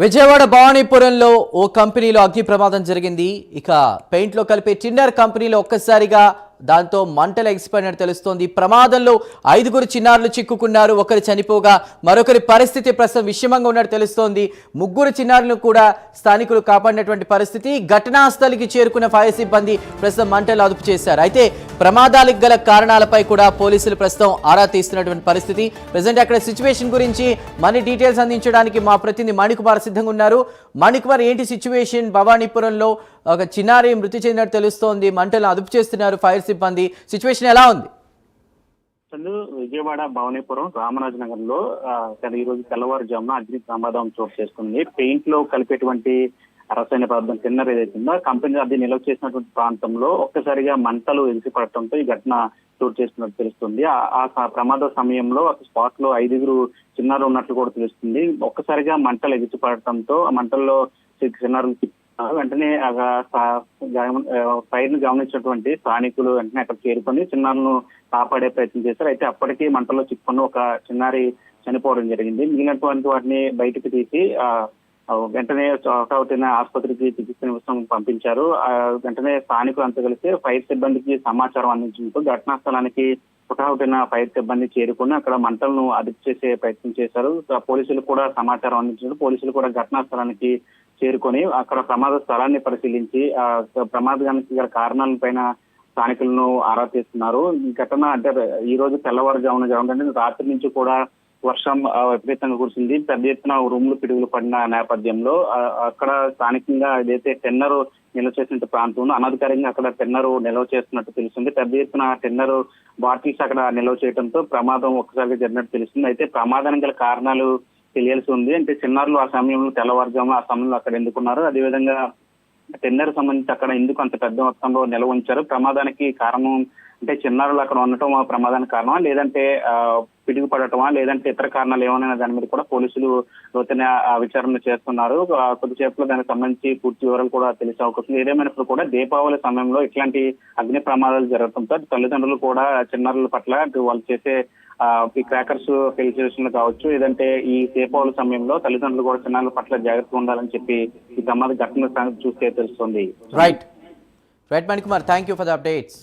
విజయవాడ భవానీపురంలో ఓ కంపెనీలో అగ్ని ప్రమాదం జరిగింది. ఇక పెయింట్లో కలిపే టిన్నర్ కంపెనీలో ఒక్కసారిగా దాంతో మంటలు ఎగిసిపడినట్టు తెలుస్తోంది. ప్రమాదంలో 5 చిన్నారులు చిక్కుకున్నారు. ఒకరు చనిపోగా మరొకరి పరిస్థితి ప్రస్తుతం విషమంగా ఉన్నట్టు తెలుస్తోంది. 3 చిన్నారులను కూడా స్థానికులు కాపాడినటువంటి పరిస్థితి. ఘటనా స్థలికి చేరుకున్న ఫైర్ సిబ్బంది ప్రస్తుతం మంటలు అదుపు చేశారు. అయితే ప్రమాదాలకు గల కారణాలపై కూడా పోలీసులు ప్రస్తుతం ఆరా తీస్తున్నటువంటి పరిస్థితి. ప్రజెంట్ అక్కడ సిచ్యువేషన్ గురించి మనీ డీటెయిల్స్ అందించడానికి మా ప్రతినిధి మణికుమార్ సిద్ధంగా ఉన్నారు. మణికుమార్, ఏంటి సిచ్యువేషన్? భవానీపురంలో ఒక చిన్నారి మృతి చెందినట్టు తెలుస్తోంది. మంటలను అదుపు చేస్తున్నారు ఫైర్ సిబ్బంది. సిచ్యువేషన్ ఎలా ఉంది? విజయవాడ భవానీపురం రామరాజనగర్ లో ఈ రోజు తెల్లవారుజామున అగ్ని ప్రమాదం చోటు చేసుకుంది. పెయింట్ లో కలిపేటువంటి రసాయన పదార్థం టిన్నర్ ఏదైతుందో కంపెనీ అది నిల్వ చేసినటువంటి ప్రాంతంలో ఒక్కసారిగా మంటలు ఎగిసిపడటంతో ఈ ఘటన చోటు చేసుకున్నట్టు తెలుస్తుంది. ఆ ప్రమాద సమయంలో స్పాట్ లో 5 చిన్నారులు ఉన్నట్లు కూడా తెలుస్తుంది. ఒక్కసారిగా మంటలు ఎగిసిపడటంతో ఆ మంటల్లో చిన్నారులు వెంటనే ఫైర్ ను గమనించినటువంటి స్థానికులు వెంటనే అక్కడ చేరుకొని చిన్నారులను కాపాడే ప్రయత్నం చేశారు. అయితే అప్పటికీ మంటల్లో చిక్కుకున్న ఒక చిన్నారి చనిపోవడం జరిగింది. మిగిలినటువంటి వాటిని బయటకు తీసి వెంటనే చోటవుతున్న ఆసుపత్రికి చికిత్స నిమిషం పంపించారు. వెంటనే స్థానికులు అంతా కలిసి ఫైర్ సిబ్బందికి సమాచారం అందించడంతో ఘటనా స్థలానికి హుటాహుటిన ఫైర్ సిబ్బంది చేరుకుని అక్కడ మంటలను అదుపు చేసే ప్రయత్నం చేశారు. పోలీసులు కూడా సమాచారం అందించారు. పోలీసులు కూడా ఘటనా స్థలానికి చేరుకొని అక్కడ ప్రమాద స్థలాన్ని పరిశీలించి ప్రమాదానికి గల కారణాలపైన స్థానికులను ఆరా తీస్తున్నారు. ఈ ఘటన అంటే ఈ రోజు తెల్లవారుజామున జరగడం, రాత్రి నుంచి కూడా వర్షం విపరీతంగా కురిసింది. పెద్ద ఎత్తున రూములు పిడుగులు పడిన నేపథ్యంలో అక్కడ స్థానికంగా ఏదైతే టెన్నర్ నిల్వ చేసిన ప్రాంతంలో అనధికారికంగా అక్కడ టెన్నర్ నిల్వ చేస్తున్నట్టు తెలుస్తుంది. పెద్ద ఎత్తున టెన్నర్ బాటిల్స్ అక్కడ నిల్వ చేయడంతో ప్రమాదం ఒక్కసారిగా జరిగినట్టు తెలుస్తుంది. అయితే ప్రమాదానికి గల కారణాలు తెలియాల్సి ఉంది. అంటే చిన్నారులు ఆ సమయంలో తెల్లవారుజామున ఆ సమయంలో అక్కడ ఎందుకున్నారు, అదేవిధంగా టెన్నర్ సంబంధించి అక్కడ ఎందుకు అంత పెద్ద మొత్తంలో నిల్వ ఉంచారు, ప్రమాదానికి కారణం అంటే చిన్నారులు అక్కడ ఉండటం ప్రమాదానికి కారణమా, లేదంటే పిడుగు పడటమా, లేదంటే ఇతర కారణాలు ఏమైనా దాని మీద కూడా పోలీసులు లోతైన విచారణ చేస్తున్నారు. కొద్దిసేపట్లో దానికి సంబంధించి పూర్తి వివరాలు కూడా తెలిసే అవకాశం. ఏదేమైనప్పుడు కూడా దీపావళి సమయంలో ఇట్లాంటి అగ్ని ప్రమాదాలు జరగడంతో తల్లిదండ్రులు కూడా చిన్నారుల పట్ల వాళ్ళు చేసే ఈ క్రాకర్స్ ఫెలిసిటేషన్లు కావచ్చు, లేదంటే ఈ దీపావళి సమయంలో తల్లిదండ్రులు కూడా చిన్నారుల పట్ల జాగ్రత్తగా ఉండాలని చెప్పి ఈ ప్రమాద ఘటన చూస్తే తెలుస్తుంది. Right Manikumar, thank you for the updates.